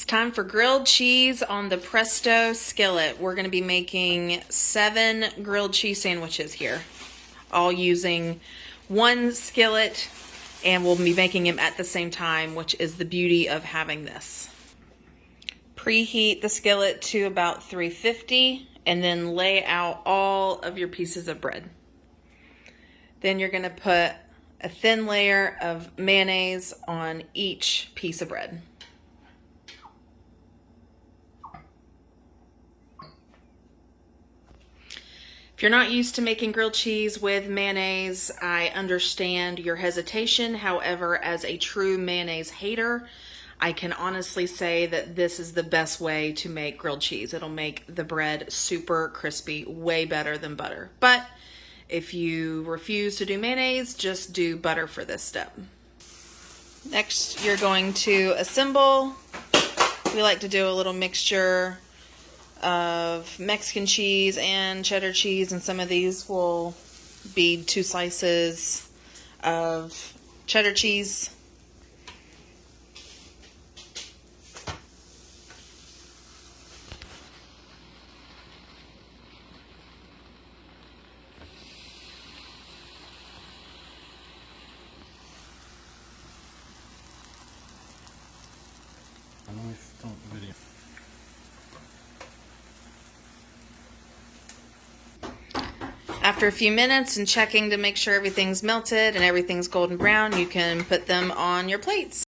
Time for grilled cheese on the Presto skillet. We're going to be making 7 grilled cheese sandwiches here, all using one skillet, and we'll be making them at the same time, which is the beauty of having this. Preheat the skillet to about 350 and then lay out all of your pieces of bread. Then you're going to put a thin layer of mayonnaise on each piece of bread. If you're not used to making grilled cheese with mayonnaise, I understand your hesitation. However, as a true mayonnaise hater, I can honestly say that this is the best way to make grilled cheese. It'll make the bread super crispy, way better than butter. But if you refuse to do mayonnaise, just do butter for this step. Next, you're going to assemble. We like to do a little mixture of Mexican cheese and cheddar cheese, and some of these will be 2 slices of cheddar cheese. After a few minutes and checking to make sure everything's melted and everything's golden brown, you can put them on your plates.